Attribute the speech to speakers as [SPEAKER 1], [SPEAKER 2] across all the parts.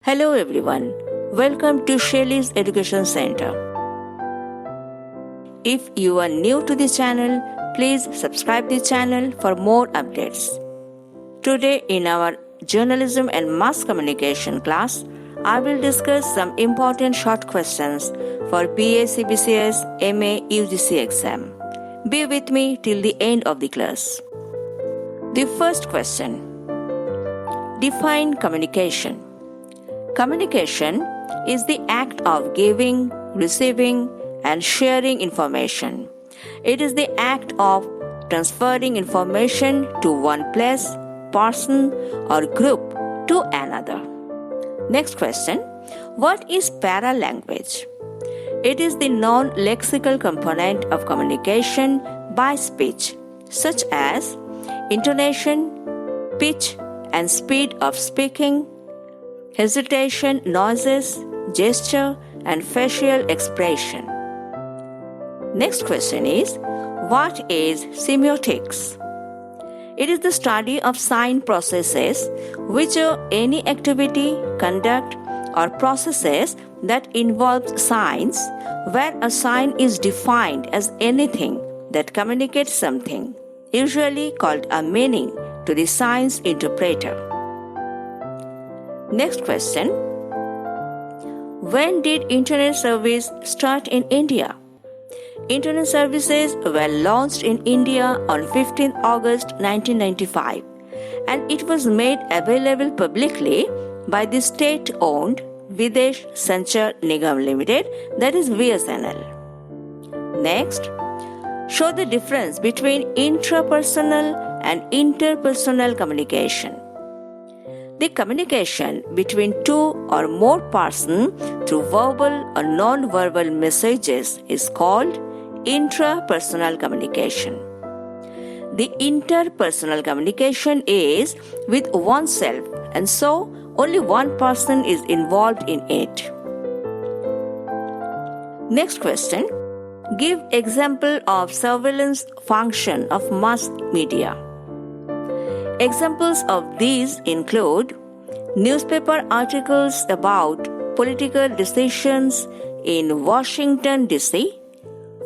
[SPEAKER 1] Hello everyone, welcome to Shaily's Education Center. If you are new to this channel, please subscribe the channel for more updates. Today in our Journalism and Mass Communication class, I will discuss some important short questions for BA CBCS MA UGC exam. Be with me till the end of the class. The first question. Define communication. Communication is the act of giving, receiving, and sharing information. It is the act of transferring information to one place, person, or group to another. Next question. What is paralanguage? It is the non-lexical component of communication by speech, such as intonation, pitch, and speed of speaking, hesitation, noises, gesture, and facial expression. Next question is, what is semiotics? It is the study of sign processes, which are any activity, conduct, or processes that involves signs, where a sign is defined as anything that communicates something, usually called a meaning to the sign's interpreter. Next question. When did Internet service start in India? Internet services were launched in India on 15 August 1995 and it was made available publicly by the state-owned Videsh Sanchar Nigam Limited, that is BSNL. Next, show the difference between intrapersonal and interpersonal communication. The communication between two or more persons through verbal or non-verbal messages is called intrapersonal communication. The interpersonal communication is with oneself, and so only one person is involved in it. Next question. Give example of surveillance function of mass media. Examples of these include newspaper articles about political decisions in Washington, D.C.,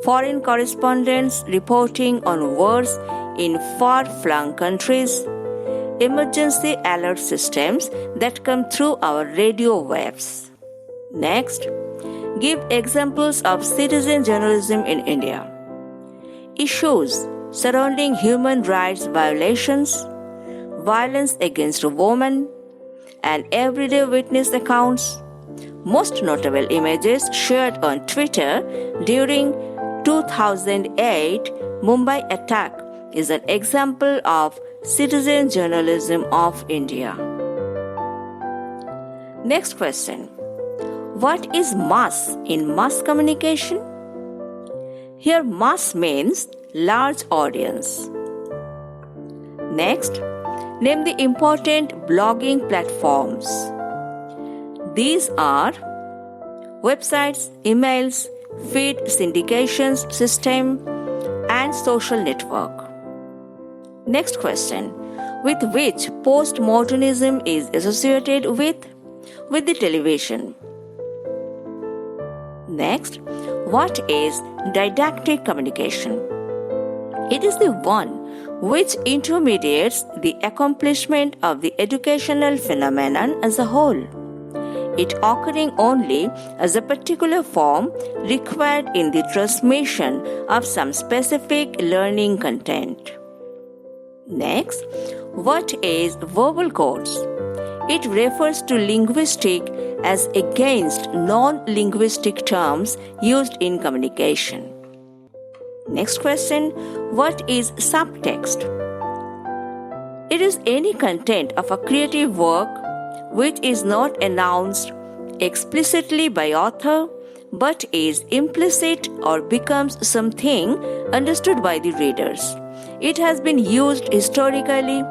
[SPEAKER 1] foreign correspondents reporting on wars in far-flung countries, emergency alert systems that come through our radio waves. Next, give examples of citizen journalism in India. Issues surrounding human rights violations, violence against women, and everyday witness accounts. Most notable images shared on Twitter during 2008 Mumbai attack is an example of citizen journalism of India. Next question. What is mass in mass communication? Here mass means large audience. Next, name the important blogging platforms. These are websites, emails, feed syndications system, and social network. Next question. With which postmodernism is associated with? With the television. Next, what is didactic communication? It is the one which intermediates the accomplishment of the educational phenomenon as a whole, it occurring only as a particular form required in the transmission of some specific learning content. Next, what is verbal codes? It refers to linguistic as against non-linguistic terms used in communication. Next question. What is subtext? It is any content of a creative work which is not announced explicitly by author but is implicit or becomes something understood by the readers. It has been used historically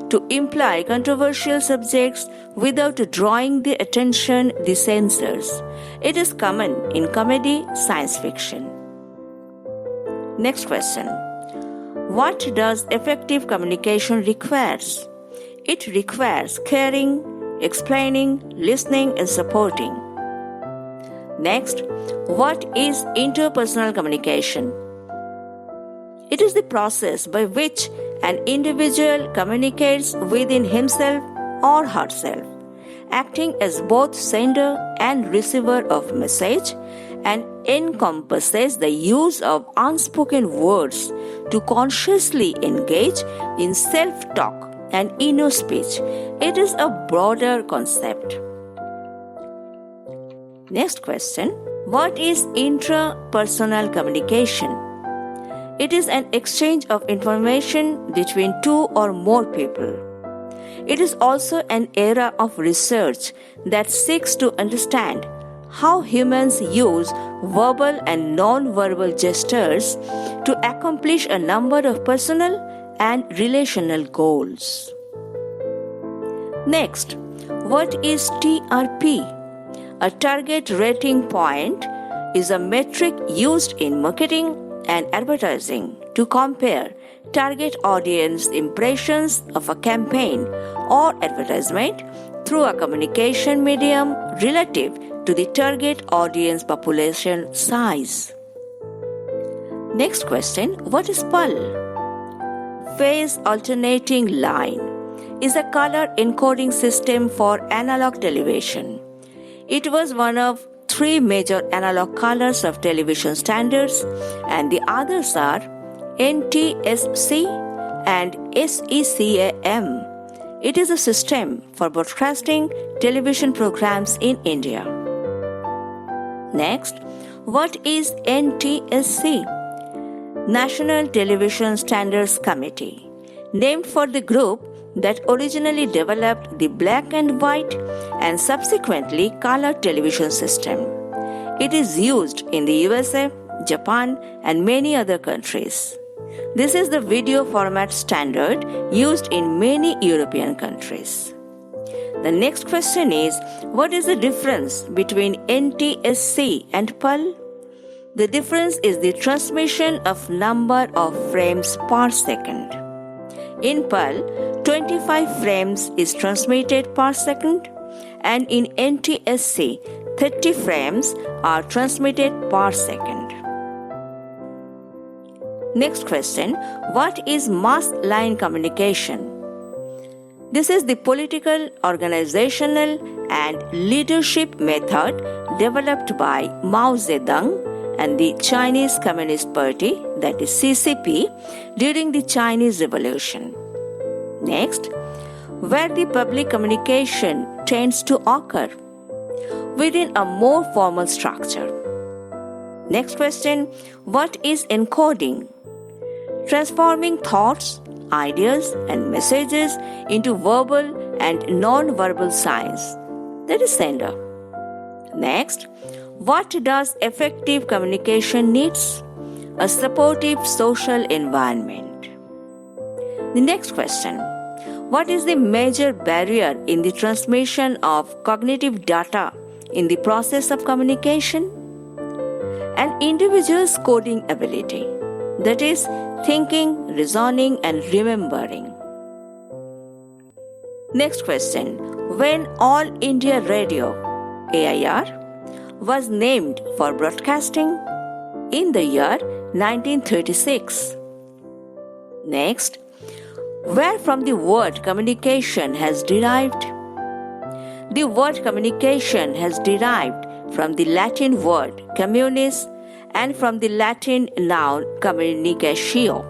[SPEAKER 1] to imply controversial subjects without drawing the attention the censors. It is common in comedy, science fiction. Next question. What does effective communication require? It requires caring, explaining, listening, and supporting. Next, what is interpersonal communication? It is the process by which an individual communicates within himself or herself, acting as both sender and receiver of message, and encompasses the use of unspoken words to consciously engage in self-talk and inner speech. It is a broader concept. Next question. What is intrapersonal communication? It is an exchange of information between two or more people. It is also an area of research that seeks to understand how humans use verbal and non-verbal gestures to accomplish a number of personal and relational goals. Next, what is TRP? A target rating point is a metric used in marketing and advertising to compare target audience impressions of a campaign or advertisement through a communication medium relative to the target audience population size. Next question, what is PAL? Phase alternating line is a color encoding system for analog television. It was one of three major analog colors of television standards, and the others are NTSC and SECAM. It is a system for broadcasting television programs in India. Next, what is NTSC? National Television Standards Committee, named for the group that originally developed the black and white and subsequently color television system. It is used in the USA, Japan, and many other countries. This is the video format standard used in many European countries. The next question is, what is the difference between NTSC and PAL? The difference is the transmission of number of frames per second. In PAL, 25 frames is transmitted per second, and in NTSC, 30 frames are transmitted per second. Next question, what is mass line communication? This is the political, organizational, and leadership method developed by Mao Zedong and the Chinese Communist Party, that is CCP, during the Chinese Revolution. Next, where the public communication tends to occur? Within a more formal structure. Next question, what is encoding? Transforming thoughts, ideas, and messages into verbal and non-verbal signs, that is sender. Next, what does effective communication needs? A supportive social environment. The next question, what is the major barrier in the transmission of cognitive data in the process of communication? An individual's coding ability, that is, thinking, reasoning, and remembering. Next question, when All India Radio, AIR, was named for broadcasting in the year 1936. Next, where from the word communication has derived? The word communication has derived from the Latin word communis and from the Latin noun communicatio.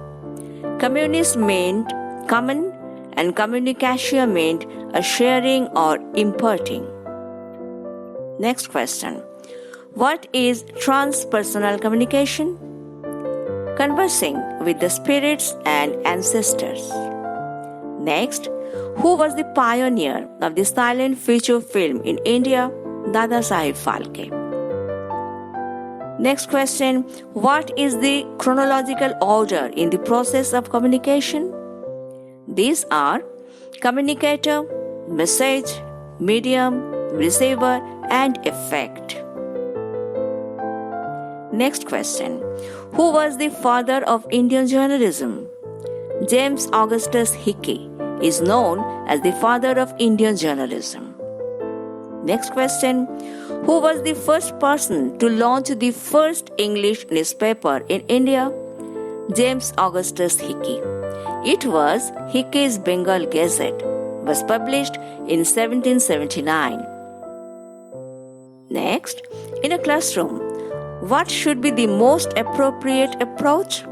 [SPEAKER 1] Communis meant common and communicatio meant a sharing or imparting. Next question. What is transpersonal communication? Conversing with the spirits and ancestors. Next, who was the pioneer of the silent feature film in India? Dada Saheb Phalke. Next question, what is the chronological order in the process of communication? These are communicator, message, medium, receiver, and effect. Next question, who was the father of Indian journalism? James Augustus Hickey is known as the father of Indian journalism. Next question. Who was the first person to launch the first English newspaper in India? James Augustus Hickey. It was Hickey's Bengal Gazette. Was published in 1779. Next, in a classroom, what should be the most appropriate approach?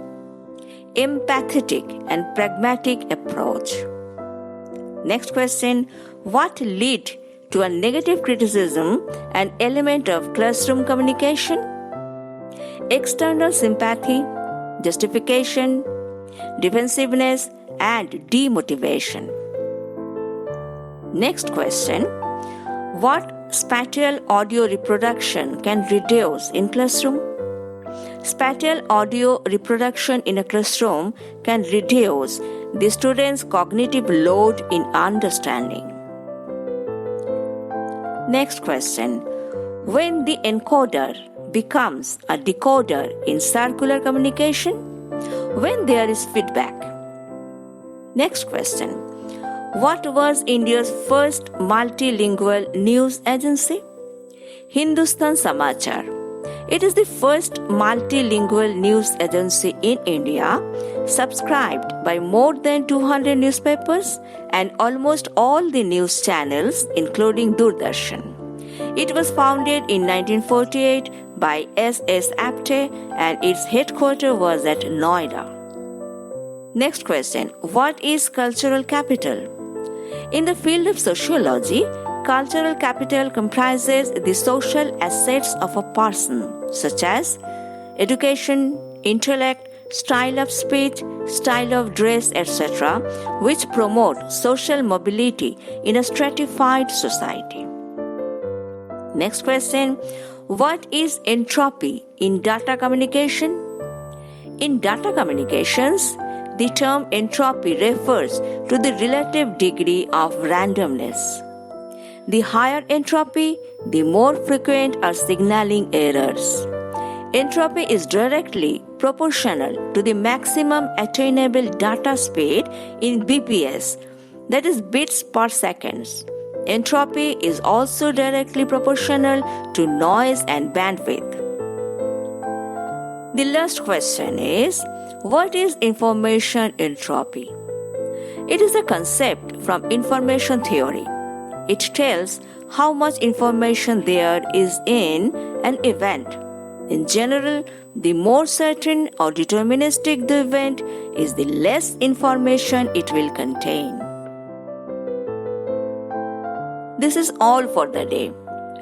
[SPEAKER 1] Empathetic and pragmatic approach. Next question. What led to a negative criticism, an element of classroom communication? External sympathy, justification, defensiveness, and demotivation. Next question. What spatial audio reproduction can reduce in classroom? Spatial audio reproduction in a classroom can reduce the students' cognitive load in understanding. Next question. When the encoder becomes a decoder in circular communication? When there is feedback. Next question. What was India's first multilingual news agency? Hindustan Samachar. It is the first multilingual news agency in India, subscribed by more than 200 newspapers and almost all the news channels, including Doordarshan. It was founded in 1948 by S.S. Apte and its headquarters was at Noida. Next question. What is cultural capital? In the field of sociology, cultural capital comprises the social assets of a person, such as education, intellect, style of speech, style of dress, etc., which promote social mobility in a stratified society. Next question. What is entropy in data communication? In data communications, the term entropy refers to the relative degree of randomness. The higher entropy, the more frequent are signaling errors. Entropy is directly proportional to the maximum attainable data speed in BPS, that is bits per second. Entropy is also directly proportional to noise and bandwidth. The last question is, what is information entropy? It is a concept from information theory. It tells how much information there is in an event. In general, the more certain or deterministic the event is, the less information it will contain. This is all for the day,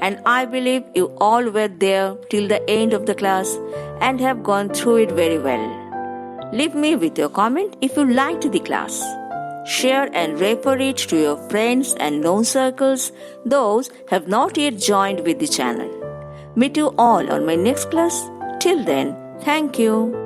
[SPEAKER 1] and I believe you all were there till the end of the class and have gone through it very well. Leave me with your comment if you liked the class. Share and refer it to your friends and known circles, those have not yet joined with the channel. Meet you all on my next class. Till then, thank you.